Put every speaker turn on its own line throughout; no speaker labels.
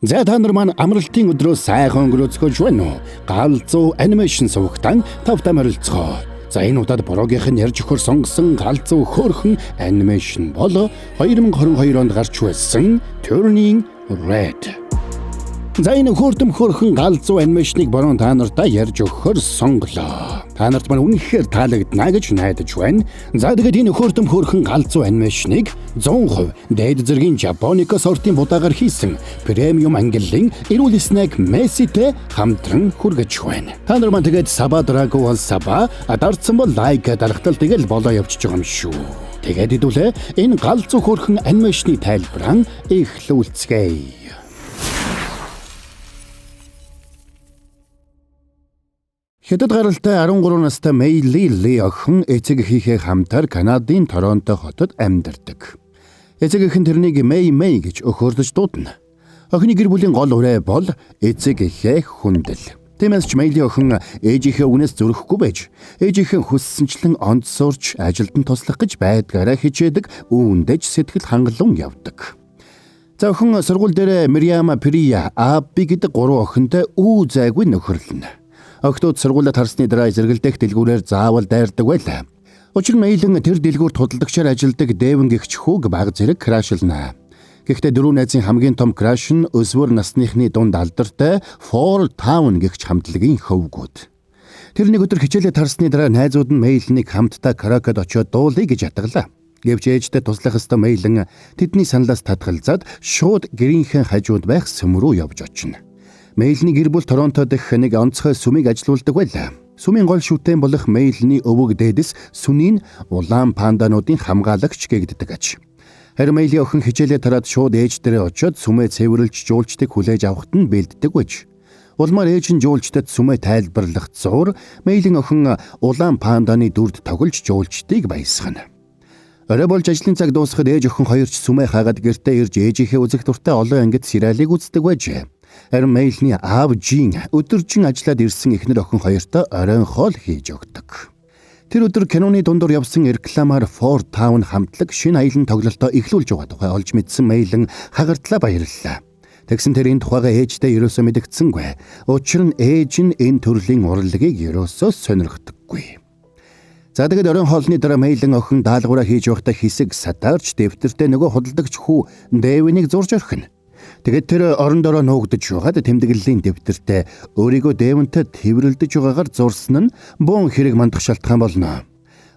За та нар маань амралтын өдрөө сайхан өнгөрөөцгөөж байна уу? Галзуу анимашн сувагтан тавтай морилцгоо. За энэ удаад Борогийнх нь ярьж өгөхөр сонгосон галзуу хөөрхөн анимашн бол 2022 онд гарч байсан Turning Red. За энэ хөөрхөн галзуу анимашныг борон та нартаа ярьж өгөхөр сонголоо. Та нарт маань үнэхээр таалагдана гэж найдаж байна. За тэгээд энэ хөөрхөн галзуу анимашныг 100% дээд зэргийн Japonica сортын будаагаар хийсэн премиум ангиллын эрүүл снэк Messi-тэй хамтран хүргэж байна. Та нар маань тэгээд Saba Drago бол Saba, дарцсан бол лайк дарахтал тэгэл болоо явчихж байгаа юм шүү. Тэгээд хэдүүлээ энэ галзуу хөөрхөн анимашны тайлбараа эхлүүлцгээе. Хэдэд гаралтай 13 настай Мэйли Ли охин эцэг эхийнхээ хамтаар Канадын Торонто хотод амьдардаг. Эцэг эх нь тэрнийг Мэй гэж өхөөрдөж дуудана. Охины гэр бүлийн гол үрээ бол эцэг эхээ хүндэл. Тиймээс ч Мэйли охин ээжийнхээ үгнээс зөрөхгүй байж, ээжийнхээ хүссэнчлэн онд сурч ажилд нь туслах гэж байдгаараа хичээдэг, үүндэж сэтгэл хангалуун явдаг. За охин сургууль дээр Мириама Прия Аби гэдэг 3 охинтой үү зайгүй нөхөрлөнө. Охтууд сургуулиуд харсны дараа зэрэгэлдэх дэлгүүрээр заавал дайрдаг байлаа. Учир нь Мэйлэн тэр дэлгүүр тудалдагчаар ажилладаг Дэвэн гэгч хүүг баг зэрэг крашлнаа. Гэхдээ дөрөв найзын хамгийн том краш нь өсвөр насныхны дунд алдартай Fall Town гэгч хамтлагийн хөвгүүд. Тэр нэг өдөр хичээлээ тарсны дараа найзууд нь Мэйлэнийг хамтдаа караокед очиод дуулъя гэж ятгалаа. Гэвч ээжтэй туслах ёстой Мэйлэн тэдний саналаас татгалзаад шууд гэрийнхэн хажууд байх сүм рүү явж очино. Мэйлний гэр бүл Торонто дэх нэг онцгой сүмийг ажилуулдаг байлаа. Сүмийн гол шүтэн болох Мэйлний өвөг дээдэс сүнийн улаан пандануудын хамгаалагч гэгддэг аж. Харин Мэйли охин хичээлээ тараад шууд ээж дээрээ очиод сүмээ цэвэрлж жуулчдыг хүлээж авахт нь бэлддэг байж. Улмаар ээж нь жуулчдад сүмээ тайлбарлах зуур Мэйлин охин улаан панданы дүрд тоглож жуулчдыг баясгана. Орой болж ажлын цаг дуусахад ээж охин хоёрч сүмээ хаагаад гэртээ ирж ээжийнхээ үзэх дуртай олон ангид сериалыг үздэг байж. Харин Мэйлний аав Жин өдөржин ажиллаад ирсэн эхнэр охин хоёртой оройн хоол хийж өгдөг. Тэр өдөр киноны дундуур явсан рекламаар Fall Town хамтлаг шинэ аялын тоглолтоо эхлүүлж байгаа тухай олж мэдсэн Мэйлэн хагартлаа баярлалаа. Тэгсэн тэр энэ тухайгаа ээжтэй ерөөсөө мэдгдсэнгүй. Учир нь ээж нь энэ төрлийн урлагийг ерөөсөө сонирхдаггүй. За тэгээд оройн хоолны дараа Мэйлэн охин даалгавраа хийж байхдаа хэсэг сатаарч дэвтэртээ нөгөө худалдагч хүү Дэвинийг зурж орхино. Тэгээд тэр орон дороо нуугдаж байгаад тэмдэглэлийн дэвтэртээ өөрийгөө Дэвэнтэй тэрвэрлдэж байгаагаар зурсан нь буун хэрэг мандах шалтгаан болно.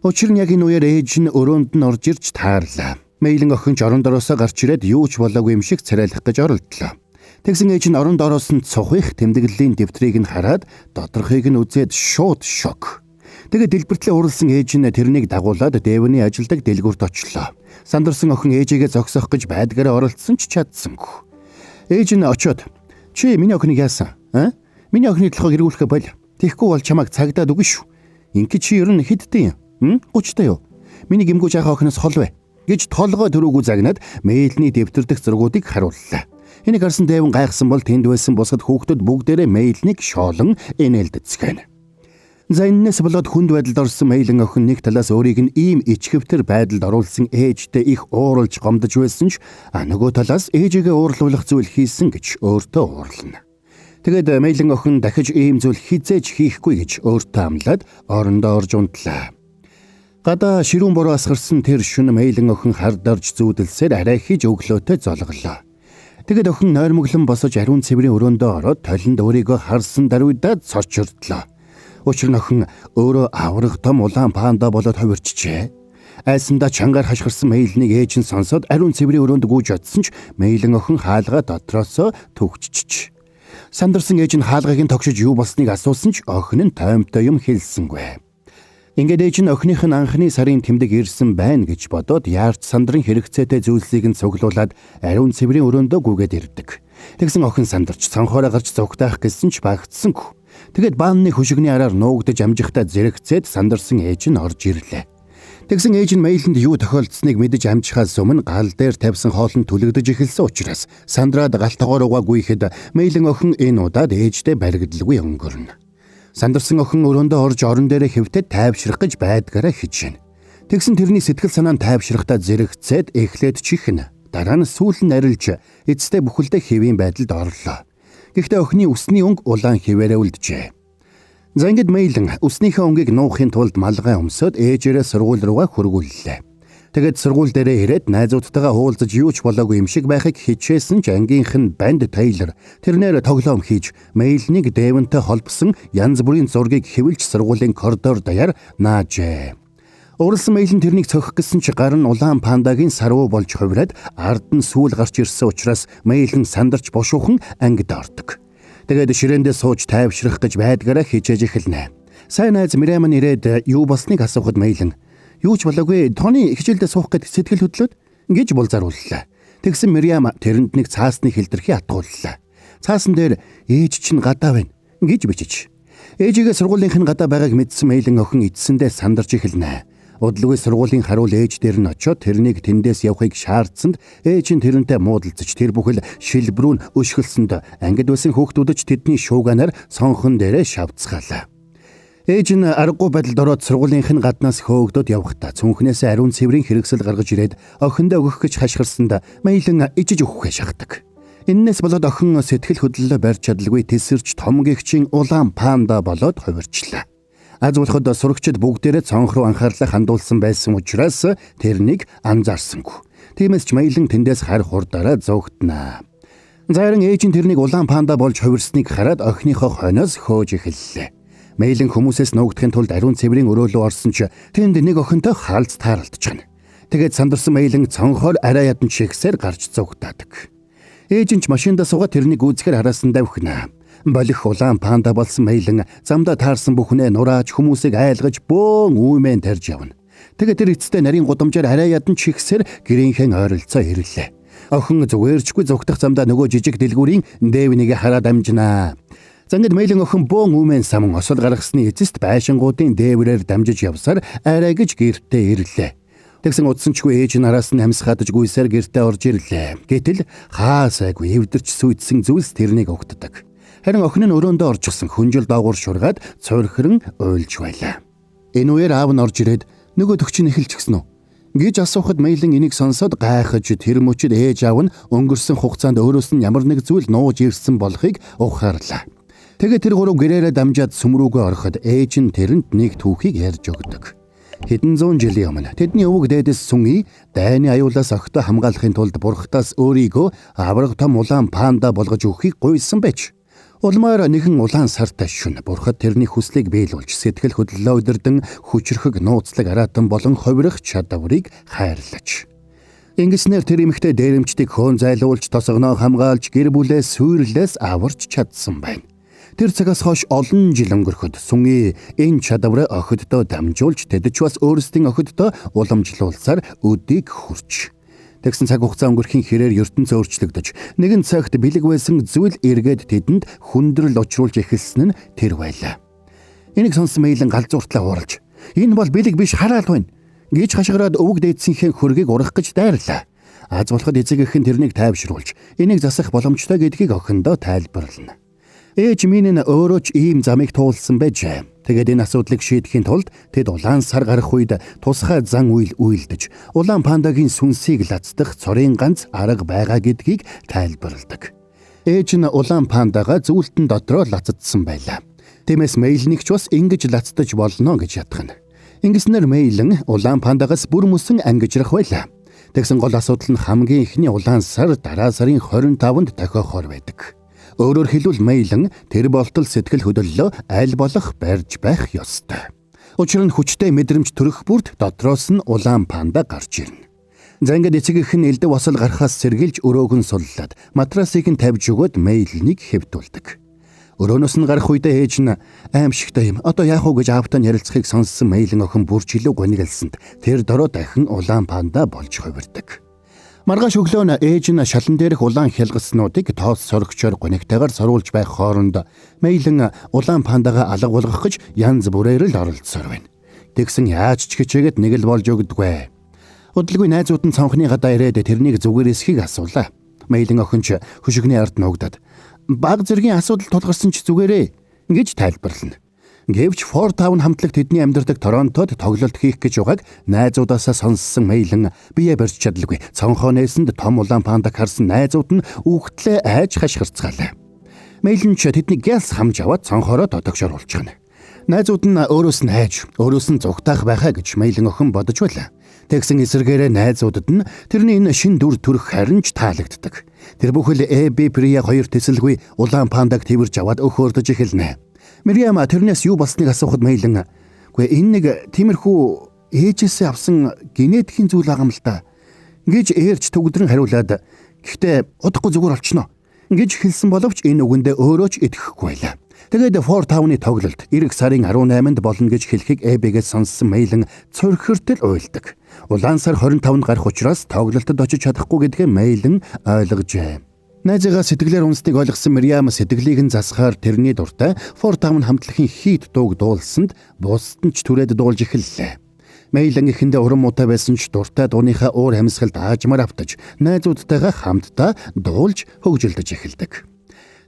Учир нь яг энэ үеэр ээж нь өрөөнд нь орж ирж таарлаа. Мэйлэн охин ч орон дороосоо гарч ирээд юу ч болоогүй юм шиг царайлах гэж оролдлоо. Тэгсэн ээж нь орон дороос нь цухих тэмдэглэлийн дэвтрийг нь хараад доторхыг нь үзээд шууд шок. Тэгээд дэлбэртлээ уралсан ээж нь тэрнийг дагуулад Дэвэний ажилдаг дэлгүүрт очлоо. Сандарсан охин ээжигээ зогсоох гэж байдгаараа оролцсон ч чадсангүй. Ээж нь очиод чи миний охиныг яасан? Миний охины толгойг эргүүлэхэ бол. Тийхгүй бол чамайг цагдаад үгүй шүү. Ингээ чи ер нь хэдтэй юм? 30-тай юу? Миний гимгүү жаахан охиноос хол бай гэж толгой төрөөгүй загнаад Мэйлний дэвтэр дэх зургуудыг харууллаа. Энийг харсан Дэвэн гайхсан бол тэнд байсан бусад хүүхдүүд бүгдээрээ Мэйлнийг шоолон инээлдэцгэн. За энэс болоод хүнд байдалд орсон Мэйлэн охин нэг талаас өөрийг нь ийм ичгэвтер байдалд оруулсан ээжтэй их ууралж гомдож байсан ч нөгөө талаас ээжигээ уурлуулах зүйл хийсэн гэж өөртөө уурлана. Тэгээд Мэйлэн охин дахиж ийм зүйл хизээж хийхгүй гэж өөртөө амлаад орондоо орж унтлаа. Гадаа ширүүн буруу асгарсан тэр шөнө Мэйлэн охин хардарж зүүдэлсээр арай хиж өглөөтэй золголоо. Тэгээд охин нойрмоглон босож ариун цэврийн өрөөндөө ороод толинд өөрийгөө харсан даруйдаад цорчирдлоо. Учир нь охин өөрөө аврах том улаан панда болоод хувирчжээ. Айсандаа чангаар хашгирсан Мэйлнийг ээж нь сонсоод ариун цэврийн өрөөнд гүйж очсон ч Мэйлэн охин хаалгаа дотроосоо төгччих. Сандарсан ээж нь хаалгыг нь тогшиж юу болсныг асуусан ч охин нь тоймтой юм хэлсэнгүй. Ингээд ээж нь охиных нь анхны сарын тэмдэг ирсэн байна гэж бодоод яарч сандрын хэрэгцээтэй зүйлсийг нь цуглуулад ариун цэврийн өрөөндөө гүйгээд ирдэг. Тэгсэн охин сандарч цонхоороо гарч зогтаах гэсэн ч багтсангүй. Тэгээд баанны хөшигний араар нуугдаж амжихтаа зэрэгцээд сандарсан ээж нь орж ирлээ. Тэгсэн ээж нь Мэйлэнд юу тохиолдсныг мэдэж амжихаас өмнө гал дээр тавьсан хоол нь түлэгдэж эхэлсэн учраас сандраад галтгоор угаа гүйхэд Мэйлэн охин энэ удаад ээжтэй баригдалгүй өнгөрнө. Сандарсан охин өрөөндөө орж орон дээрээ хэвтээд тайвшрах гэж байдгаараа хичээнэ. Тэгсэн тэрний сэтгэл санаа нь тайвшрахтаа зэрэгцээд эхлээд чихнэ. Дараа нь сүүл нь арилж эцэстээ бүхэлдээ хэвийн байдалд орлоо. Гэхдээ охины үсний өнгө улаан хэвээрээ үлджээ. За ингээд Мэйлэн үснийхээ өнгийг нуухын тулд малгай өмсөд ээжээрээ сургууль руугаа хөргүүллээ. Тэгээд сургууль дээрээ ирээд найзуудтайгаа уулзаж юу ч болоогүй юм шиг байхыг хичээсэн ч ангийнх нь Банд Тейлор тэрнээр тоглоом хийж Мэйлэнийг Дэвэнтэй холбосон янз бүрийн зургийг хэвлж сургуулийн коридор даяар наажээ. Уралсан Мэйлэн тэрнийг цохих гэсэн ч гар нь улаан пандагийн сарвуу болж хувираад ард нь сүүл гарч ирсэн учраас Мэйлэн сандарч бошуухан ангид ордог. Тэгээд ширээндээ сууж тайвшрах гэж байдгаараа хичээж эхэлнэ. Сайн найз Мираман ирээд юу болсныг асуухад Мэйлэн юу ч болоогүй тооны хичээлдээ суух гэд сэтгэл хөдлөөд гэж булзаарууллаа. Тэгсэн Мириам тэрэнд нэг цаасны хилдэрхий атгууллаа. Цаасан дээр ээж чинь гадаа байна гэж бичиж. Ээжигээ сургуулийнх нь гадаа байгааг мэдсэн Мэйлэн охин эцсэндээ сандарч эхэлнэ. Удалгүй сургуулийн харуул ээж дээр нь очиод тэрнийг тэндээс явахыг шаардсанд ээж нь тэрнтэй муудалцаж тэр бүхэл шилбрүүн өшгөлсөнд ангид байсан хүүхдүүд ч тэдний шууганаар сонхон дээрээ шавцгаалаа. Ээж нь аргагүй байдалд ороод сургуулийнх нь гаднаас хөөгдөд явахдаа цүнхнээс ариун цэврийн хэрэгсэл гаргаж ирээд охиндоо өгөх гэж хашгирсанд Мэйлэн ижиж өгөхөө шахдаг. Иннээс болоод охин сэтгэл хөдлөлөө барьж чадалгүй тесэрч том гэгчийн улаан панда болоод хувирчлаа. Аз болоход сурагчид бүгдээрээ цонх руу анхаарлаа хандуулсан байсан учраас тэрнийг анзаарсангүй. Тиймээс ч Мэйлэн тэндээс хар хурдаараа зөөгтнаа. Зарим ээж нь тэрнийг улаан панда болж хувирсныг хараад охиныхоо хойноос хөөж эхэллээ. Мэйлэн хүмүүсээс нуугдахын тулд ариун цэврийн өрөөлөө орсон ч тэнд нэг охинтой хаалц тааралдчихна. Тэгээд сандарсан Мэйлэн цонхоор арай ядан чигсээр гарч зугтаадаг. Ээж нь ч машиндаа суугаад тэрнийг үзэхээр хараасан давхина. Болох улаан панда болсон Мэйлэн замдаа таарсан бүхнээ нурааж хүмүүсийг айлгаж бөөн үүмэн тарж явна. Тэгээд тэр эцэстээ нарийн гудамжаар арай ядан чихсээр гэрийнхэн ойролцоо ирлээ. Охин зүгээрчгүй зүгтах замдаа нөгөө жижиг дэлгүүрийн Дэвнийг хараад амжинаа. Зангид Мэйлэн охин бөөн үүмэн саман осол гаргасны эцэст байшингуудын дээврээр дамжиж явсаар арай гэж гэртээ ирлээ. Тэгсэн удсанчгүй ээж нараас нь хамсгаадж гүйсээр гэртээ орж ирлээ. Гэтэл хаасайгүй эвдэрч сүйдсэн зүйлс тэрнийг өгддөг. Харин охин нь өрөөндөө орчихсон хүнжил доогуур шургаад цорхирон уйлж байлаа. Энэ үеэр аав нь орж ирээд нөгөө төгч нь эхэлчихсэн үү гэж асуухад Мэйлэн энийг сонсоод гайхаж тэр мөчид ээж аав нь өнгөрсөн хугацаанд өөрөөс нь ямар нэг зүйл нууж ирсэн болохыг ухаарлаа. Тэгээд тэр гурав гэрээрээ дамжаад сүмрүүгөө ороход ээж нь тэрэнд нэг түүхийг ярьж өгдөг. Хэдэн зуун жилийн өмнө тэдний өвөг дээдэс Сүнги дайны аюулаас огтоо хамгаалахын тулд бурхтаас өөрийгөө авраг том улаан панда болгож өгөхийг гуйсан байж. Улмаар нэгэн улаан сартай шөнө бурхад тэрний хүслийг биелүүлж сэтгэл хөдлөлөө удирдан хүчрхэг нууцлаг аратан болон ховирох чадварыг хайрлаж. Ингэснээр тэр эмэгтэй дээрэмчдийг хөөн зайлуулж тосгоноо хамгаалж гэр бүлээ сүйрлээс аварч чадсан байна. Тэр цагаас хойш олон жил өнгөрөхөд Сүнги энэ чадвараа охиддоо дамжуулж тэд ч бас өөрсдийн охиддоо уламжлуулсаар өдийг хүрч. Тэгсэн цаг хугацаа өнгөрхийн хэрээр ертөнц өөрчлөгдөж нэгэн цагт бэлэг байсан зүйл эргээд тэдэнд хүндрэл учруулж эхэлсэн нь тэр байлаа. Энийг сонсон Мэйлэн галзууртлаа ууралж энэ бол бэлэг биш хараал байна гэж хашгираад өвөг дээдсийнхээ хөргийг урах гэж дайрлаа. Аз болоход эцэг эхэн тэрнийг тайвшруулж энийг засах боломжтой гэдгийг охиндоо тайлбарлана. Ээж минь нь өөрөө ч ийм замыг туулсан байжээ. Тэгээд энэ асуудлыг шийдэхийн тулд тэд улаан сар гарах үед тусгай зан үйл үйлдэж улаан пандагийн сүнсийг лацдах цорын ганц арга байгаа гэдгийг тайлбарладаг. Ээж нь улаан пандагаа зүйлтэн дотроо лацдсан байлаа. Тиймээс Мэйлэнийг ч бас ингэж лацдаж болно гэж ятгана. Ингэснээр Мэйлэн улаан пандагаас бүр мөсөн ангижрах байлаа. Тэгсэн гол асуудал нь хамгийн ихний улаан сар дараа сарын 25-нд тохиохоор байдаг. Өөрөөр хэлбэл Мэйлэн тэр болтол сэтгэл хөдлөлөө аль болох барьж байх ёстой. Учир нь хүчтэй мэдрэмж төрөх бүрд дотроос нь улаан панда гарч ирнэ. Зангид эцэг эхэн элдв осол гарахаас сэргийлж өрөөгөн суллаад матрасыг нь тавьж өгөөд Мэйлэнийг хэвтүүлдэг. Өрөөнөөс нь гарах үедээ ээж нь аимшигтай юм. Одоо яах вэ гэж аавтай ярилцахыг сонссон Мэйлэн охин бүрч илүү гонигэлсэнд тэр дороо дахин улаан панда болж хувирдаг. Маргааш өглөө нь ээж нь шалан дээрх улаан хялгаснуудыг тоос сорогчоор гонигтайгаар соруулж байх хооронд Мэйлэн улаан пандагаа алга болгох гэж янз бүрээр л оролцсоор байна. Тэгсэн яаж ч хичээгээд нэг л болж өгдөггүй. Удалгүй найзууд нь цонхны гадаа ирээд тэрнийг зүгээр эсхийг асуулаа. Мэйлэн охин ч хөшигний ард нуугдаад баг зэргийн асуудал тулгарсан ч зүгээрээ гэж тайлбарлана. Гэвч Fort Town хамтлаг тэдний амьдардаг Торонтод тоглолт хийх гэж байгааг найзуудаасаа сонссон Мэйлэн бие барьж чадалгүй. Цонхоо нээсэнд том улаан пандаг харсан найзууд нь үгтлээ айж хашгирцгаалаа. Мэйлэн ч тэдний гялс хамж аваад цонхороо дотогшоор улчихна. Найзууд нь өөрөөс нь айж, өөрөөс нь зүгтаах байхаа гэж Мэйлэн охин бодож байлаа. Тэгсэн эсэргээрээ найзуудад нь тэрний энэ шин дүр төрх харин ч таалагддаг. Тэр бүхэл Эбби Прия хоёр тэсэлгүй улаан пандаг тэрж аваад өхөөрдөж эхэлнэ. Мириам тэрнээс юу болсныг асуухад Мэйлэн "Гүй энэ нэг тиймэрхүү ээжээсээ авсан генетикийн зүйл байгаа юм л да" гэж ээрч төгдрөн хариулаад "Гэхдээ удахгүй зүгээр олчихно" гэж хэлсэн боловч энэ үгэндээ өөрөө ч итгэхгүй байлаа. Тэгээд Fort Town-ы тоглолт эх сарын 18-нд болно гэж хэлхийг Эббигээс сонссон Мэйлэн цорхиртэл уйлдаг. Улаан сар 25-нд гарах учраас тоглолтод очиж чадахгүй гэдгээ Мэйлэн ойлгожээ. Найзыгаа сэтгэлээр унсныг ойлгосон Мириам сэтгэлийг нь засахаар тэрний дуртай Fort Town хамтлагийн хийт дууг дуулсанд бусад нь ч түрээд дуулж эхэллээ. Мэйлэн ихэндээ уран муутай байсан ч дуртай дууныхаа уур амьсгалд аажмаар автаж найзуудтайгаа хамтдаа дуулж хөгжилдөж эхэлдэг.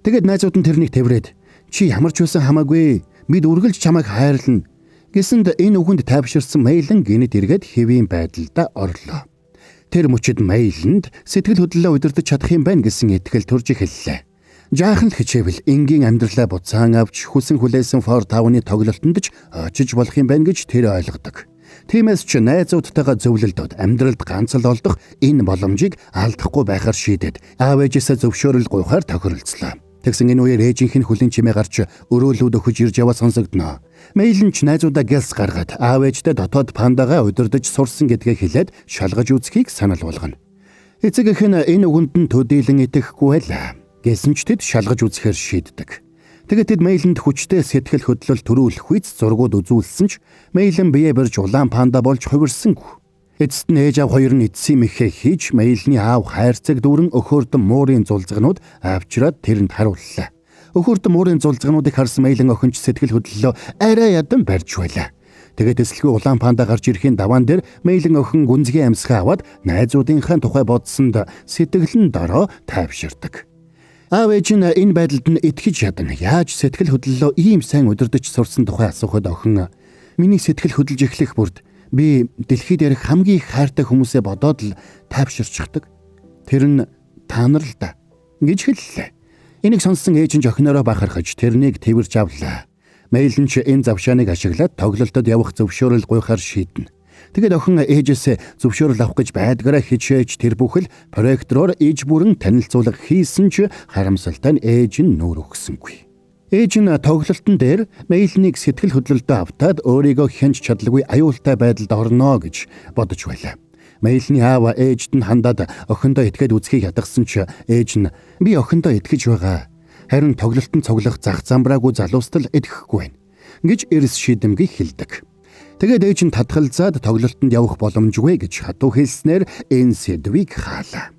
Тэгээд найзууд нь тэрнийг тэврээд "Чи ямар ч байсан хамаагүй. Бид үргэлж чамайг хайрлана" гэсэнд энэ үгэнд тайвширсан Мэйлэн гинэд эргээд хэвийн байдалд орлоо. Тэр мөчид Мэйлэнд сэтгэл хөдлөлөө удирдах чадах юм байна гэсэн итгэл төрж эхэллээ. Жаахан л хичээвэл энгийн амьдралаа буцаан авч хүсэн хүлээсэн Fort Town-ы тоглолтонд ч очиж болох юм байна гэж тэр ойлгодог. Тиймээс ч найзуудтайгаа зөвлөлдөөд амьдралд ганц л олдох энэ боломжийг алдахгүй байхаар шийдээд аав ээжээсээ зөвшөөрөл гуйхаар тохиролцлоо. Тэгсэн энэ үеэр ээжийнх нь хүлийн чимээ гарч өрөөлүүд өгөж ирж яваа сонсогдноо. Мэйлэн ч найзуудаа гялс гаргаад аав ээжтэй дотоод пандагаа удирдах сурсан гэдгээ хэлээд шалгаж үзхийг санал болгоно. Эцэг эх нь энэ үгэнд нь төдийлөн итгэхгүй байлаа. Гэсэн ч тэд шалгаж үзэхээр шийддэг. Тэгээд тэд Мэйлэнд хүчтэй сэтгэл хөдлөл төрүүлэх үйц зургууд үзүүлсэн ч Мэйлэн бие барьж улаан панда болж хувирсангүй. Эцэст нь ээж аав хоёр нь эцсийн мэхээ хийж Мэйлэний аав хайрцаг дүүрэн өхөөрдөн муурын зулцганууд авчираад тэрэнд харууллаа. Өхөөрдөн муурын зулцгануудыг харсан Мэйлэн охин ч сэтгэл хөдлөлөө арай ядан барьж байлаа. Тэгээд эсэлгүй улаан панда гарч ирэхийн даваан дээр Мэйлэн охин гүнзгий амьсгаа аваад найзуудынхаа тухай бодсонд сэтгэл нь дороо тайвширдаг. Аав ээж нь энэ байдалд нь итгэж ядна. Яаж сэтгэл хөдлөлөө ийм сайн удирдах сурсан тухай асуухад охин "Миний сэтгэл хөдлөж эхлэх бүрд би дэлхийд ярих хамгийн их хайртай хүмүүсээ бодоод л тайвширчдаг. Тэр нь та нар л да" гэж хэллээ. Энийг сонссон ээж нь охиноороо бахархаж тэрнийг тэрж авлаа. Мэйлэн ч энэ завшааныг ашиглаад тоглолтод явах зөвшөөрөл гуйхаар шийднэ. Тэгээд охин ээжээсээ зөвшөөрөл авах гэж байдгаараа хичээж тэр бүхэл проектороор ээж бүрэн танилцуулга хийсэн ч харамсалтай нь ээж нь нүүр өгсөнгүй. Ээж нь тоглолтын дээр Мэйлэнийг сэтгэл хөдлөлтөд автаад өөрийгөө хянж чадлагүй аюултай байдалд орно гэж бодож байлаа. Мэйлэний аав ээжд нь хандаад охиндоо итгээд үзхийг ядгсан ч ээж нь "Би охиндоо итгэж байгаа. Харин тоглолтын цуглах зах замбраагүй залуустал итгэхгүй байна" гэж эрс шийдэмгий хэлдэг. Тэгээд ээж нь татгалзаад тоглолтод явах боломжгүй гэж хатуу хэлснээр энэ сэдвийг хаалаа.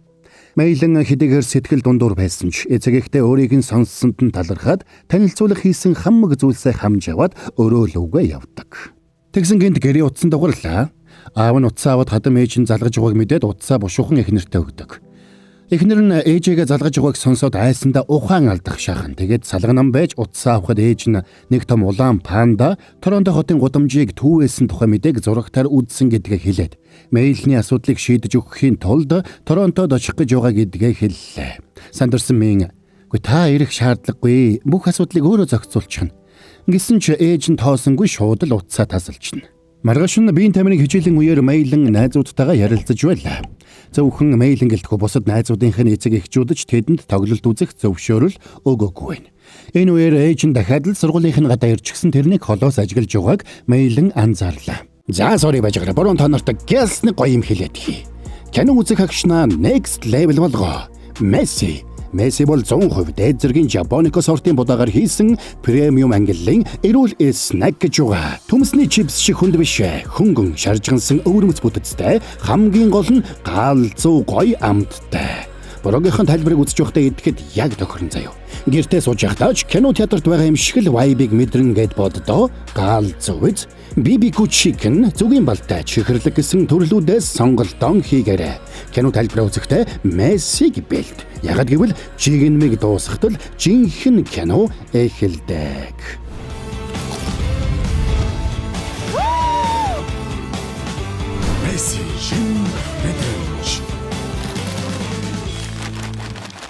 Мэйлэн хэдийгээр сэтгэл дундуур байсан ч эцэг эхтэй өөрийг нь сонссонд нь талархаад танилцуулга хийсэн хамаг зүйлсээ хамж аваад өрөөлөвгөө явдаг. Тэгсэн гинт гэрээ утсан дугарлаа. Аав нь утсаа аваад хадам ээж нь залгаж байгааг мэдээд утсаа бушуухан эхнэртээ өгдөг. Эхнэр нь ээжээгээ залгаж байгааг сонсоод айсандаа ухаан алдах шахан. Тэгээд салганам байж утсаа авахд ээж нь нэг том улаан панда Торонто хотын гудамжийг түүвэсэн тухай мэдээг зурагтаар үзсэн гэдгээ хэлээд Мэйлэний асуудлыг шийдэж өгөхийн тулд Торонтод очих гэж байгаа гэдгээ хэллээ. Сандарсан минь "Гүй та ирэх шаардлагагүй. Бүх асуудлыг өөрөө зохицуулчихна" гэсэн ч ээж нь тоосонгүй шууд л утсаа тасалчихна. Маргааш нь биеийн тамирын хичээлийн үеэр Мэйлэн найзуудтайгаа ярилцаж байлаа. Зөвхөн Мэйлэн гэлтгүй бусад найзуудынх нь эцэг эхчүүд ч тэдэнд тоглолт үзэх зөвшөөрөл өгөөгүй байна. Энэ үеэр ээж нь дахиад л сургуулийнх нь гадаа ирчихсэн тэрнийг холоос ажиглаж байгааг Мэйлэн анзаарлаа. "За sorry бажгараа. Буруу та нарт гялсны гоё юм хэлээд хий. Кино үзэх агшнаа next level болгоо. Месси бол 100% дээд зэргийн Жапонико сортын будаагаар хийсэн премиум ангиллын эрүүл снэк гэж байгаа. Төмсний чипс шиг хүнд биш. Хөнгөн шаржгансан өвөрмөц бүтэцтэй. Хамгийн гол нь галзуу гоё амттай. Борогийнхан тайлбарыг үзэж байхдаа идэхэд яг тохирно заяа. Гэртээ сууж байхдаа ч кино театрт байгаа юм шиг л vibe-ыг мэдрэн гэд боддоо. Галзуу биз? BBQ chicken зүгийн балтай чихэрлэг гэсэн төрлүүдээс сонголтон хийгээрэй. Кино тайлбараа үзэхдээ Мессиг бэлт. Ягд гэвэл чигнэмиг дуусгахад л жинхэнэ кино эхэлдэг.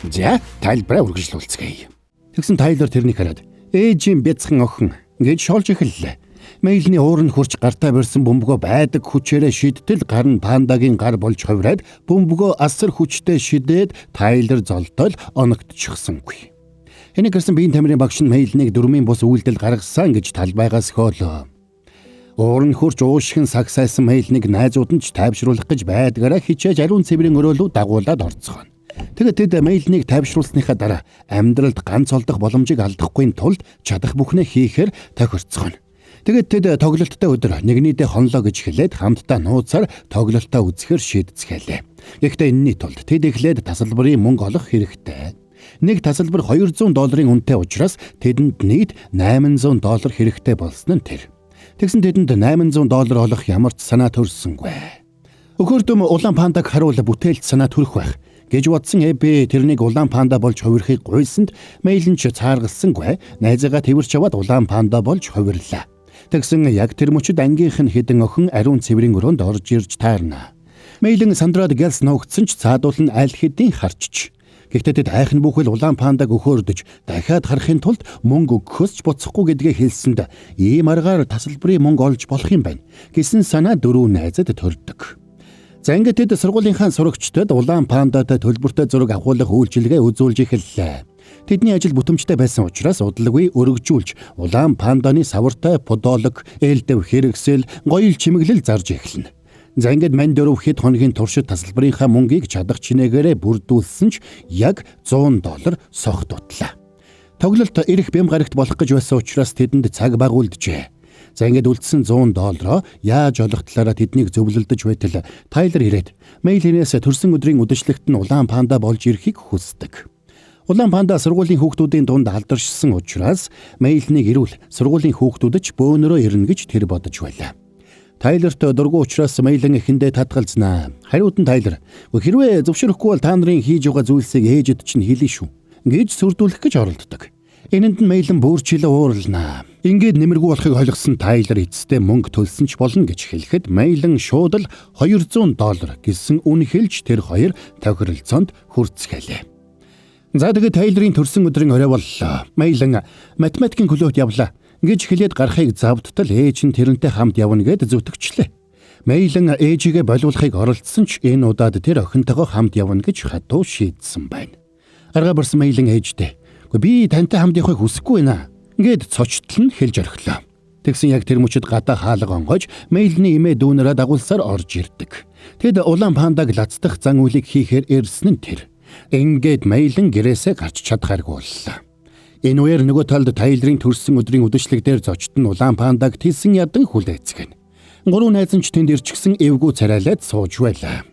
За, тайлбараа үргэлжлүүлцгээе. Тэгсэн Тайлер тэрнийг хараад ээжийн бяцхан охин гэж шоолж эхэллээ. Мэйлний уур нь хурч гартаа барьсан бөмбөгөө байдаг хүчээрээ шидтэл гар нь пандагийн гар болж хувираад бөмбөгөө асар хүчтэй шидээд Тайлер золдол оногдчихсангүй. Энийг гэрсэн биеийн тамирын багш нь Мэйлнийг дөрмийн бус үйлдэл гаргасан гэж талбайгаас хөөлөө. Уур нь хурч уушгин сагсайсан Мэйлнийг найзууд нь ч тайвшруулах гэж байдгаараа хичээж ариун цэврийн өрөөлөв дагуулад орцгоно. Тэгэд тэд Мэйлнийг тайвшруулсныхаа дараа амьдралд ганц олдох боломжийг алдахгүй тулд чадах бүхнээ хийхээр тохирцгоно. Тэгэд тэд тоглолттой өдөр нэгнийдээ хонлоо гэж хэлээд хамтдаа нууцаар тоглолтоо үзэхээр шийдцгэлээ. Гэхдээ энэний тулд тэд эхлээд тасалбарын мөнгө олох хэрэгтэй. Нэг тасалбар $200 үнэтэй учраас тэдэнд нийт $800 хэрэгтэй болсон нь тэр. Тэгсэн тэдэнд $800 олох ямар ч санаа төрсөнгүй. Өхөрдөм улаан пандаг харуул бүтээлт санаа төрөх байх гэж бодсон Эбби тэрнийг улаан панда болж хувирахыг гуйсанд Мэйлэн ч цааргалсангүй найзаагаа тэрч аваад улаан панда болж хувирлаа. Тэгсэн яг тэр мөчид ангийнх нь хэдэн охин ариун цэврийн өрөөнд орж ирж таарна. Мэйлэн сандраад гэлс нуугдсан ч цаадуул нь аль хэдийн харчиж. Гэхдээ тэд айхан бүхэл улаан пандаг өхөөрдөж дахиад харахын тулд мөнгө өгөхөс ч буцахгүй гэдгээ хэлсэнд ийм аргаар тасалбарын мөнгө олж болох юм байна гэсэн санаа дөрөв найзад төрдөг. За ингээд тэд сургуулийнхаа сурагчдад улаан пандатай төлбөртэй зураг авахуулах үйлчилгээ үзүүлж эхэллээ. Тэдний ажил бүтэмжтэй байсан учраас удалгүй өргөжүүлж улаан панданы савартай подолог, ээлдэв хэрэгсэл, гоёл чимэглэл зарж эхэлнэ. За ингээд мань дөрөв хэд хоногийн туршид тасалбарынхаа мөнгийг чадах чинээгээрээ бүрдүүлсэн ч яг $100 сох дутлаа. Тоглолт ирэх бям гарагт болох гэж байсан учраас тэдэнд цаг багуулджээ. За ингээд үлдсэн $100 яаж олох талаараа тэднийг зөвлөлдөж байтал Тайлер ирээд Мэйлинээс төрсөн өдрийн үдэшлэгт нь улаан панда болж ирэхийг хүсдэг. Улаан панда сургуулийн хүүхдүүдийн дунд алдаршсан учраас Мэйлнийг ирүүл сургуулийн хүүхдүүд ч бөөнөрөө ирнэ гэж тэр бодож байлаа. Тайлерт дургу учраас Мэйлэн эхэндээ татгалзнаа. Хариуд нь Тайлер хэрвээ зөвшөөрөхгүй бол та нарын хийж байгаа зүйлсийг ээжэд чинь хэлнэ шүү гэж сүрдүүлэх гэж оролддог. Энэнд нь Мэйлэн бүрчилээ уурлнаа. Ингээд нэмэргүй болохыг ойлгосон Тайлер эцэстээ мөнгө төлсөн ч болно гэж хэлэхэд Мэйлэн шууд л $200 гэсэн үн хэлж тэр хоёр тохиролцоонд хүрцгэлээ. За тэгээд Тайлерийн төрсөн өдрийн орой боллоо. Мэйлэн математикийн клубт явлаа гэж хэлээд гарахыг завдтал ээж нь тэрнтэй хамт явна гэд зүтгэжлээ. Мэйлэн ээжигээ болиулахыг оролдсон ч энэ удаад тэр охинтойгоо хамт явна гэж хатуу шийдсэн байна. Арга барсан Мэйлэн ээжтэй би тантай хамт явахыг хүсэхгүй байна гэд цочтол нь хэлж орхилоо. Тэгсэн яг тэр мөчид гадаа хаалга онгойж Мэйлний эмээ дүүнэрээ дагуулсаар орж ирдэг. Тэд улаан пандаг лацдах зан үйлийг хийхээр ирсэн нь тэр. Ингээд Мэйлэн гэрээсээ гарч чадхааргүй боллоо. Энэ үеэр нөгөө талд Тайлерийн төрсөн өдрийн үдэшлэг дээр зочд нь улаан пандаг тийсэн ядан хүлээцгэн. Гурван найз нь ч тэнд ирчихсэн эвгүй царайлаад сууж байлаа.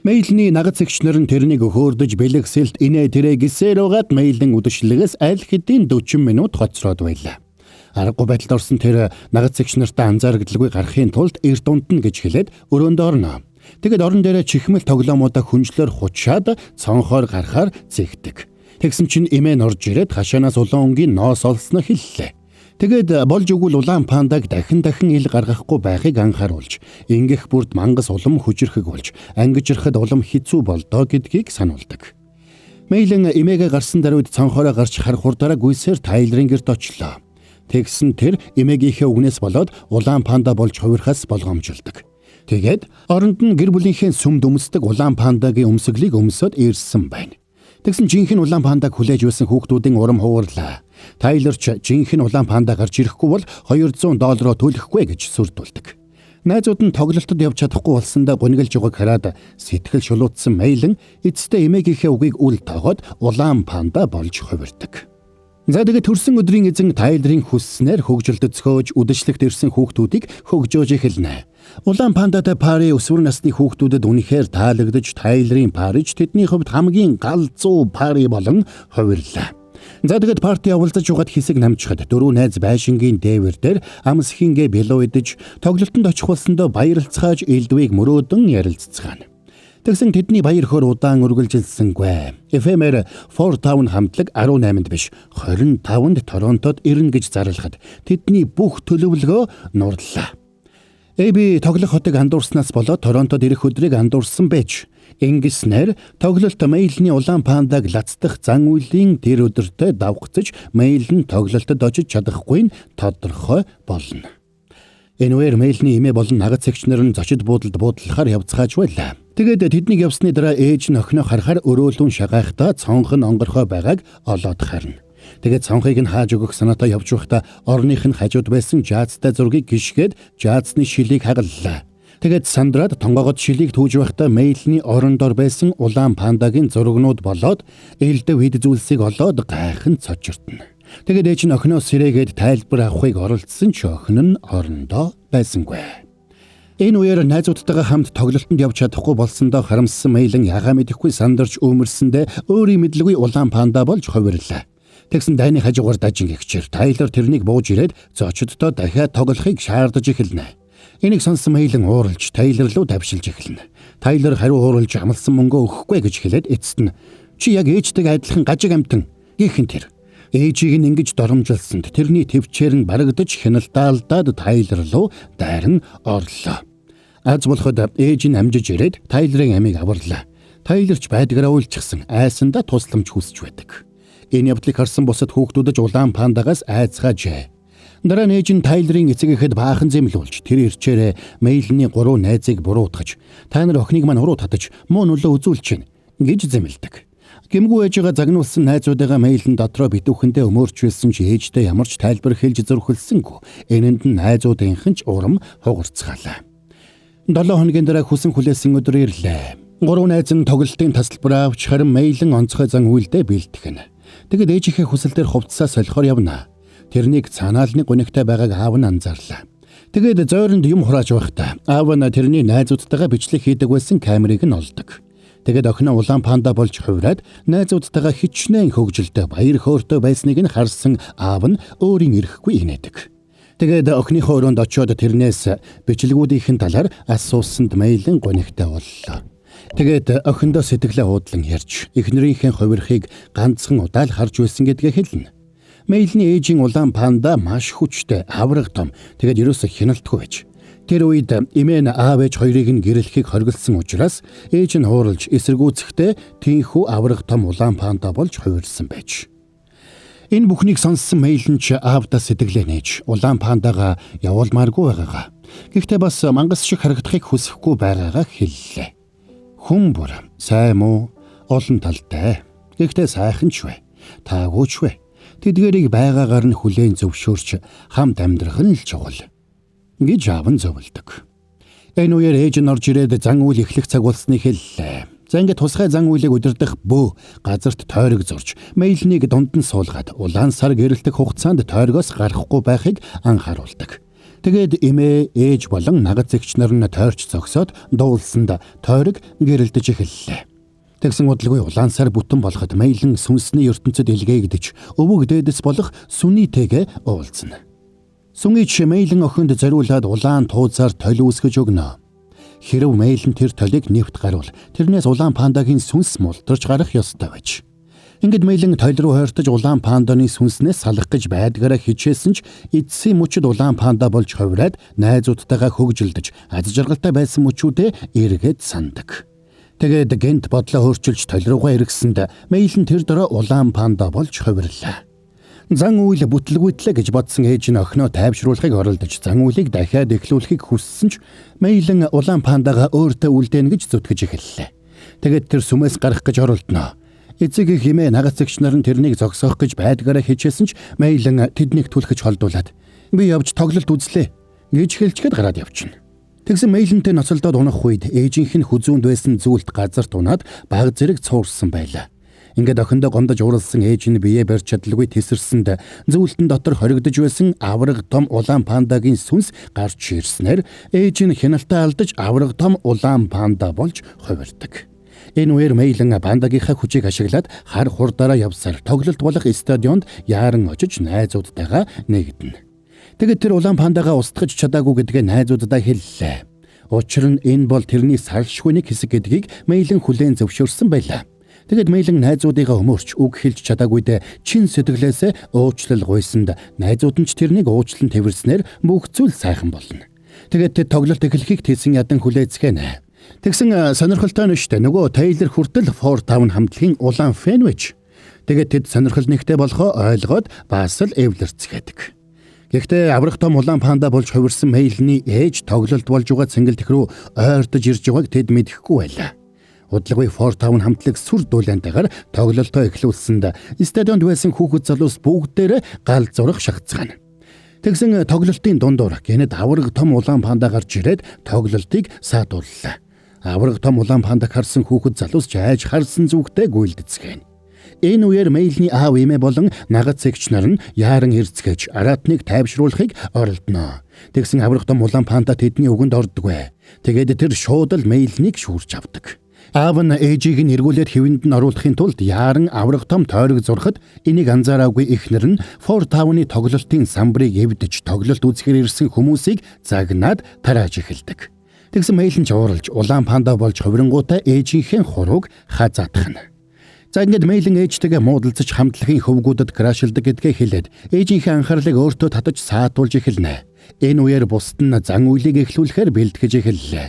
Мэйлний нагад зэгчнэр нь тэрнийг өхөөрдөж бэлэгсэлт инээ тэрэ гисээр угаад Мэйлэн үдэшлэгээс аль хэдийн 40 минут хоцроод байлаа. Аргагүй байдалд орсон тэр нагад зэгчнэртээ анзаарагдлгүй гарахын тулд эрт унтна гэж хэлээд өрөөндөө орно. Тэгэд орон дээрээ чихмэл тоглоомуудаа хүнжлэр хучаад цонхоор гарахаар зэгдэг. Тэгсэн чинь эмээ орж ирээд хашаанаас улаан өнгийн ноос олсноо хэллээ. Тэгээд болж өгвөл улаан пандаг дахин ил гаргахгүй байхыг анхааруулж, ингэх бүрд мангас улам хүчрэхэг болж, ангижрахад улам хэцүү болдоо гэдгийг сануулдаг. Мэйлэн эмээгээ гарсан даруйд цонхоороо гарч харах хурдаараа гүйсээр Тайлерийн гэрт очлоо. Тэгсэн тэр эмээгийнхээ үгнээс болоод улаан панда болж хувирахаас болгоомжлдог. Тэгээд оронд нь гэр бүлийнхээ сүмд өмсдөг улаан пандагийн өмсгөлийг өмсөд ирсэн байна. Тэгсэн жинхэнэ улаан пандаг хүлээж байсан хүүхдүүдийн урам хуваарлаа. Тайлер ч жинхэнэ улаан панда гарч ирэхгүй бол $200 төлөхгүй гэж сүрдүүлдэг. Найзууд нь тоглолтод явж чадахгүй болсондоо гунигалж байгааг хараад сэтгэл шулуутсан Мэйлэн эцэстээ эмээгийнхээ үгийг үл тоогоод улаан панда болж хувирдаг. За тэгээд төрсөн өдрийн эзэн Тайлерийн хүсснээр хөгжилдөд цөөхөж үдэшлэгт ирсэн хүүхдүүдийг хөгжөөж эхэлнэ. Улаан пандатай пари өсвөр насны хүүхдүүдэд үнэхээр таалагдж Тайлерийн париж тэдний хувьд хамгийн галзуу пари болон хувирлаа. За тэгээд парти явуулж угаад хэсэг намжихад дөрөв найз байшингийн дээвэр дээр амс хингээ бэлөөдж тоглолтод очих болсондоо баярлцгааж элдвийг мөрөөдөн ярилцгаана. Тэгсэн тэдний баяр хөөр удаан үргэлжилсэнгүй. FM-ээр 4-5 хамтлаг 18-нд биш 25-нд Торонтод ирнэ гэж зарлахад тэдний бүх төлөвлөгөө нуурлаа. Эби тоглох хотыг андуурснаас болоод Торонтод ирэх өдрийг андуурсан байж ингэснээр тоглолт Мэйлний улаан пандаг лацдах зан үйлийн тэр өдөртөө давхцаж Мэйл нь тоглолтод очиж чадахгүй нь тодорхой болно. Энэгээр Мэйлний эмээ болон нагад цэгчнэр нь зочид буудалд буудлахаар явцгааж байлаа. Тэгээд тэднийг явсны дараа ээж нь охиноо харахаар өрөөлөн шагаахдаа цонх нь онгорхой байгааг олоод харна. Тэгээд цонхыг нь хааж өгөх санаатай явж байхдаа орных нь хажууд байсан жаазтай зургийг гიშгээд жаазны шилийг хагаллаа. Тэгээд сандраад тонгоогод шилийг түүж байхдаа Мэйлний орондор байсан улаан пандагийн зургнууд болоод ээлдэв хэд зүйлсийг олоод гайхан цочирдно. Тэгээд ээж нь охиноо сэрээгээд тайлбар авахыг оролдсон ч охин нь орондоо байсангүй. Энэ үеэр найзуудтайгаа хамт тоглолтод явж чадахгүй болсондоо харамссан Мэйлэн ягаа мэдэхгүй сандарч өмөрсөндөө өөрийн мэдлгүй улаан панда болж хувирлаа. Тэгсэн дайны хажуугаар дажин гэгчээр Тайлер тэрнийг бууж ирээд зочдтой дахиад тоглохыг шаардаж эхэлнэ. Энийг сонсон Мэйлэн ууралж Тайлер руу давшилж эхэлнэ. Тайлер хариу ууралж амлсан мөнгөө өгөхгүй гэж хэлээд эцэст нь "Чи яг ээжтэйг адилхан гажиг амтан" гэх тэр. Ээжийг нь ингэж доромжилсанд тэрний төвчээр нь барагдаж хяналтаалдаад Тайлер руу дайран орлоо. Аз болоход ээж нь амжиж ирээд Тайлерын амийг аварлаа. Тайлерч байдгаараа уйлчихсан айсандаа тусламж хүсэж байдаг. Энэ явдлыг харсан бусад хүүхдүүд улаан пандагаас айцгаажээ. Дараа нь ээж нь Тайлерын эцэг ихэд баахан зэмлүүлж тэр ирчээрээ Мэйлний 3 найзыг буруутгаж "Та нар охиныг маань уруу татаж муу нөлөө үзүүлж чинь" гэж зэмлдэг. Гэмгүй ээжигээ загнуулсан найзуудыгаа Мэйлэн дотроо битүүхэндээ өмөрч байсан ч ээжтэй ямар ч тайлбар хэлж зөрхөлсөнгүй. Энэнд нь найзуудынхан ч урам хугарцгаалаа. 7 хоногийн дараа хүсэн хүлээсэн өдөр ирлээ. 3 найз нь тоглолтын тасалбар авч харин Мэйлэн онцгой зан үйлдээ бэлтгэнэ. Тэгэд ээжийнхээ хүсэл дээр хувцсаа солихоор явна. Тэрнийг цаанаалны гунигтай байгааг аав нь анзаарлаа. Тэгээд зойронд юм хурааж байхдаа аав нь тэрний найзуудтайгаа бичлэг хийдэг байсан камерыг нь олдог. Тэгээд охиноо улаан панда болж хувраад найзуудтайгаа хичнээн хөгжилтэй баяр хөөртэй байсныг нь харсан аав нь өөрийн ирэхгүй инээдэг. Тэгээд охиныхоо өрөөнд очиод тэрнээс бичлэгүүдийн талаар асуусанд Мэйлэн гунигтай боллоо. Тэгээд охиндоо сэтгэлээ уудлан ярьж эхнэрийнхээ хувирхийг ганцхан удаа л харж байсан гэдгээ хэлнэ. Мэйлний ээжийн улаан панда маш хүчтэй, авраг том, тэгээд ерөөсө хяналтгүй байж. Тэр үед эмээ нь аав ээж хоёрыг нь гэрлэхийг хориглосон учраас ээж нь хууралж эсэргүүцэхдээ тийхүү авраг том улаан панда болж хувирсан байж. Энэ бүхнийг сонссон Мэйлэн ч аавдаа сэтгэлээ нээж улаан пандагаа явуулмааргүй байгаагаа. Гэхдээ бас мангас шиг харагдахыг хүсэхгүй байгаагаа хэллээ. Хүн бүр сайн муу олон талтай. Гэхдээ сайхан ч вэ. Таагүй ч вэ. Тэдгэрийг байгаагаар нь хүлээн зөвшөөрч хамт амьдрах нь л чухал гэж аав нь зөвлөдөг. Энэ үеэр ээж нь орж ирээд зан үйл эхлэх цаг болсныг хэллээ. За ингээд тусгай зан үйлийг удирдах бөө газарт тойрог зурж Мэйлнийг дунд нь суулгаад улаан сар гэрэлтэх хугацаанд тойрогоос гарахгүй байхыг анхааруулдаг. Тэгээд эмээ, ээж болон нагад зэгч нар нь тойрч зогсоод дуулсанд тойрог гэрэлдэж эхэллээ. Тэгсэн удалгүй улаан сар бүтэн болоход Мэйлэн сүнсний ертөнцид илгээгдэж өвөг дээдэс болох сүнийтэйгээ уулзна. Сүнийч Мэйлэн охинд зориулаад улаан тууцаар толь үүсгэж өгнө. Хэрв Мэйлэн тэр толийг нэвт гарвал тэрнээс улаан пандагийн сүнс мултарч гарах ёстой байж. Ингээд Мэйлэн толь руу хойртож улаан панданы сүнснээс салах гэж байдгаараа хичээсэн ч эцсийн мөчөд улаан панда болж хувраад найзуудтайгаа хөгжилдөж аз жаргалтай байсан мөчүүдээ эргээд сандаг. Тэгээд гэнт бодлоо өөрчилж толь руугаа эргэсэнд Мэйлэн тэр дөрөө улаан панда болж хувирлаа. Зан үйл бүтлгүйтлээ гэж бодсон ээж нь охиноо тайвшруулахыг оролдож зан үйлийг дахиад эхлүүлэхийг хүссэн ч Мэйлэн улаан пандагаа өөртөө үлдээнэ гэж зүтгэж эхэллээ. Тэгээд тэр сүмээс гарах гэж оролдоно. Эцэг их эмээ нагад зэгч нар нь тэрнийг зогсоох гэж байдгаараа хичээсэн ч Мэйлэн тэднийг түлхэж холдуулаад "Би явж тоглолт үзлээ" гэж хэлчихэд гараад явчихна. Тэгсэн Мэйлэнтэй ноцолдоод унах үед ээжийнх нь хүзүүнд байсан зүйлт газарт унаад баг зэрэг цуурсан байлаа. Ингээд охиндоо гомдож ууралсан ээж нь биеэ барьж чадалгүй тесэрсэнд зүйлтэн дотор хоригдож байсан авраг том улаан пандагийн сүнс гарч ирснээр ээж нь хяналтаа алдаж авраг том улаан панда болж хувирдаг. Энэ үеэр Мэйлэн пандагийнхаа хүчийг ашиглаад хар хурдаараа явсаар тоглолт болох стадионд яаран очиж найзуудтайгаа нэгдэнэ. Тэгэд тэр улаан пандагаа устгаж чадаагүй гэдгээ найзуудаа хэллээ. Учир нь энэ бол тэрний салшгүй нэг хэсэг гэдгийг Мэйлэн хүлээн зөвшөөрсөн байлаа. Тэгэд Мэйлэн найзуудыгаа өмөрч үг хэлж чадаагүйдээ чин сэтгэлээсээ уучлал гуйсанд найзууд нь ч тэрнийг уучлан тэрвэрснээр бүх зүйл сайхан болно. Тэгээд тэд тоглолт эхлэхийг тийсэн ядан хүлээцгэнэ. Тэгсэн сонирхолтой нь штэ нөгөө Тейлор хүртэл Ford Town хамтлагийн улаан фэн байж. Тэгээд тэд сонирхол нэгтэй болохоо ойлгоод бас л эвлэрцгээдэг. Гэхдээ аврах том улаан панда болж хувирсан Мэйлний ээж тоглолт болж байгаа цэнгэлдэх рүү ойртож ирж байгааг тэд мэдэхгүй байлаа. Удалгүй Ford Town хамтлаг сүр дүүлэнтэйгээр тоглолтоо эхлүүлсэнд стадионд байсан хүүхэд залуус бүгдээрээ гал зурах шахацгаана. Тэгсэн тоглолтын дундуур гэнэт авраг том улаан панда гарч ирээд тоглолтыг саатууллаа. Авраг том улаан пандаг харсан хүүхэд залуус жайж харсан зүгтээ гүйлдэцгэн. Энэ үеэр Мэйлний аав эмээ болон нагац эгч нар нь яаран эрцгэж араатныг тайвшруулахыг оролдоно. Тэгсэн авраг том улаан панда тэдний үгэнд ордоггүй. Тэгээд тэр шууд л Мэйлнийг шүүрч авдаг. Аав нь ээжийг нь эргүүлээд хэвэнд нь оруулахын тулд яаран авраг том тойрог зурхад энийг анзаараагүй эхнэр нь Ford Town-ы тоглолтын самбарыг эвдэж тоглолт үзэхээр ирсэн хүмүүсийг загнаад тарааж эхэлдэг. Тэгсэн Мэйл нь жууралж улаан панда болж хувирингуудаа ээжийнхээ хурууг хазаатгана. За ингээд Мэйлэн ээжтэйгээ муудалцаж хамтлагийн хөвгүүдэд крашилдаг гэдгээ хэлээд ээжийнхээ анхаарлыг өөртөө татаж саатуулж эхэлнэ. Энэ үеэр бусд нь зан үйлийг эхлүүлэхээр бэлтгэж эхэллээ.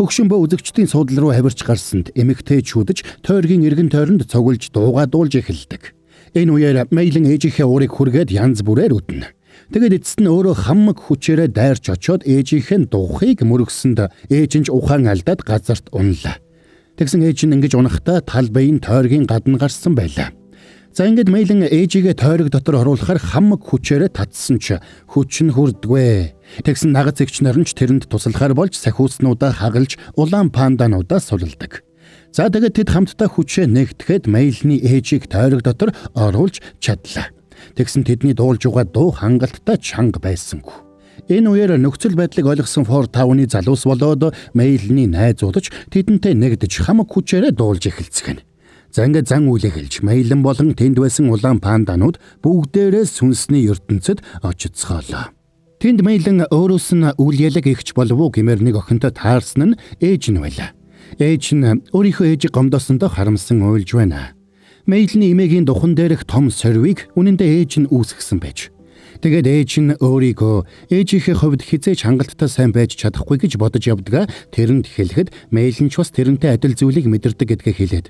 Хөгшин бөө үзэгчдийн суудлал руу хавирч гарсанд эмэгтэйчүүдж тойргийн эргэн тойронд цуглж дуугадуулж эхэлдэг. Энэ үеэр Мэйлэн ээжийнхээ уурыг хүргээд янз бүрээр үтнэ. Тэгээд эцэст нь өөрөө хамаг хүчээрээ дайрч очоод ээжийнхээ дуухыг мөргсөнд ээж нь ухаан алдаад газарт унлаа. Тэгсэн ээж нь ингэж унахдаа тал байн тойргийн гадна гарсан байлаа. За ингээд Мэйлэн ээжигээ тойрог дотор оруулахаар хамаг хүчээрээ татсан ч хүч нь хүрдгүй. Тэгсэн нагац эгч нар нь ч тэрэнд туслахаар болж сахиуцнуудаа хагалж улаан пандануудаа сулалдаг. За тэгээд тэд хамтдаа хүчээ нэгтгэхэд Мэйлний ээжийг тойрог дотор оруулж чадлаа. Тэгсэн тэдний дуулж байгаа дуу хангалттай чанга байсангүй. Энэ үеэр нөхцөл байдлыг ойлгосон Ford Town-ы залуус болоод Мэйлний найзуудч тэдэнтэй нэгдэж хамаг хүчээрээ дуулж эхэлцгэн. За ингээд зан үйл эхэлж Мэйлэн болон тэнд байсан улаан панданууд бүгдээрээ сүнсний ертөнцид очицгоолоо. Тэнд Мэйлэн өөрөөс нь үйл ялэг ихч болов уу гэмээр нэг охинтой таарсан нь ээж нь байлаа. Ээж нь өөрийнхөө ээжийг гомдоосондоо харамсан уйлж байна. Мэйлний эмээгийн духан дээрх том сорвиг үнэндээ ээж нь үүсгэсэн байж. Тэгээд ээж нь өөрийгөө ээжийнхээ хувьд хизээж хангалттай сайн байж чадахгүй гэж бодож явдгаа тэрэнд хэлэхэд Мэйлэн ч бас тэрнтэй адил зүйлийг мэдэрдэг гэдгээ хэлээд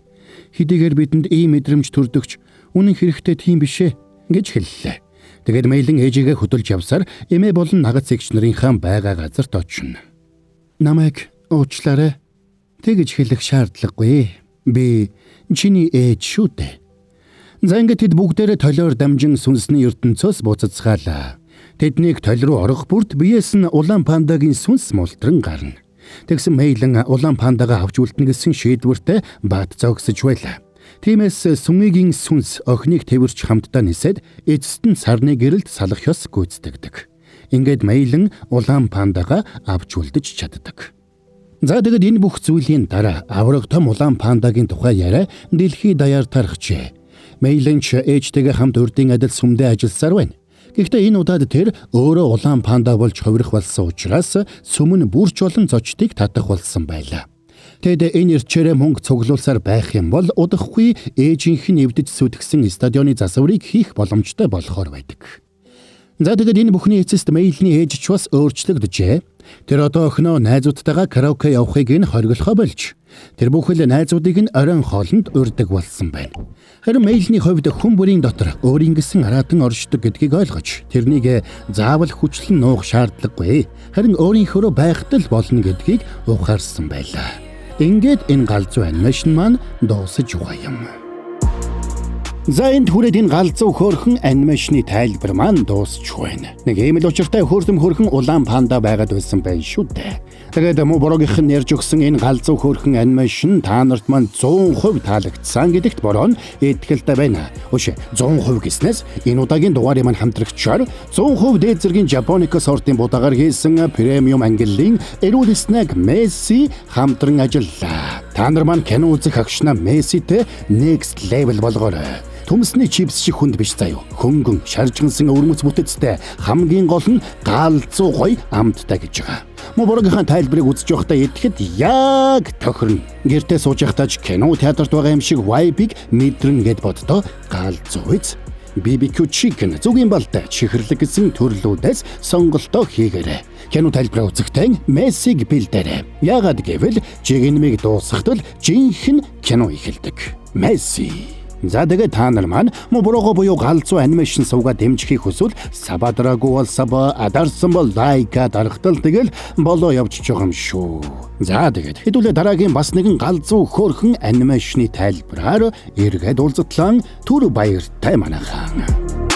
хэдийгээр бидэнд ийм мэдрэмж төрдөгч үнэн хэрэгтээ тийм бишээ гэж хэллээ. Тэгээд Мэйлэн ээжигээ хөдөлж явсаар эмээ болон нагац эгч нарынхаа байгаа газарт очино. Намайг уучлаарай. Тэгж хэлэх шаардлагагүй. Би чиний ээж шүү дээ. За ингээд тэд бүгдээрээ толиор дамжин сүнсний ертөнцөөс буцацгаалаа. Тэднийг толь руу орох бүрд биеэс нь улаан пандагийн сүнс мултран гарна. Тэгсэн Мэйлэн улаан пандагаа авч үлдэнэ гэсэн шийдвэртэй бат зогсож байлаа. Тиймээс сүмигийн сүнс охиныг тэрвэрч хамтдаа нисээд эцэст нь сарны гэрэлд салах ёс гүйцэтгэдэг. Ингээд Мэйлэн улаан пандагаа авч үлдэж чаддаг. За тэгэд энэ бүх зүйлийн дараа авраг том улаан пандагийн тухай яриа дэлхий даяар тархжээ. Мэйлэн ч ээжтэйгээ хамт урдын адил сүмдээ ажилласаар байна. Гэхдээ энэ удаад тэр өөрөө улаан панда болж хувирах болсон учраас сүм нь бүрч болон зочдыг татах болсон байлаа. Тэд энэ ирчээрээ мөнгө цуглуулсаар байх юм бол удахгүй ээжийнх нь эвдэж сүтгсэн стадионы засварыг хийх боломжтой болохоор байдаг. За тэгэд энэ бүхний эцэст Мэйлний ээж ч бас өөрчлөгдөжээ. Тэр одоо охиноо найзуудтайгаа караоке явахыг нь хориглохоо болж тэр бүхэл найзуудыг нь оройн хоолнд урьдаг болсон байна. Харин Мэйлний хувьд хүн бүрийн дотор өөрийн гэсэн араатан оршдог гэдгийг ойлгож тэрнийг заавал хүчлэн нуух шаардлагагүй. Харин өөрийнхөө байхад л болно гэдгийг ухаарсан байлаа. Ингээд энэ галзуу анимашн маань дуусаж байгаа юм. За энд хүрээд энэ галзуу хөөрхөн анимашны тайлбар маань дуусч байна. Нэг ийм л учиртай хөөрхөн улаан панда байгаад байсан байх шүү дээ. Тэгээд Моборогийнх нь ярьж өгсөн энэ галзуу хөөрхөн анимашн та нарт маань 100% таалагдсан гэдэгт бороо итгэлтэй байна. Өшөө 100% гэснээс энэ удаагийн дугаарыг маань хамтрагчаар 100% дээд зэргийн Japonica сортын будаагаар хийсэн премиум ангиллын эрүүл снэг Месси хамтран ажиллаа. Та нар маань кино үзэх агшна Месситэй next level болгоорой. Төмсний чипс шиг хүнд биш заяа. Хөнгөн, шаржгансан өвөрмөц бүтэцтэй хамгийн гол нь галзуу гоё амттай гэж байгаа. Моборогийнхаа тайлбарыг үзэж байхдаа идэхэд яг тохирно. Гэртээ сууж байхдаа ч кино театрт байгаа юм шиг vibe-ийг мэдрэн гэд боддоо галзуу биз. BBQ chicken зүгийн балтай чихэрлэг гэсэн төрлүүдээс сонголтоо хийгээрэй. Кино тайлбараа үзэхдээ Мессиг бэлдээрэй. Яагаад гэвэл жигнэмиг дуусгахдаа жинхэнэ кино эхэлдэг. Месси. За тэгээд та нар маань моброго буюу галзуу анимашн суугаа дэмжихийг хүсвэл сабадраагүй бол саба адарсан бол лайка дарахтал тэгэл болоо явж байгаа юм шүү. За тэгээд хэдүүлээ дараагийн бас нэгэн галзуу хөөрхөн анимашны тайлбараар эргээд уулзтлаа түр баяртай манайхан.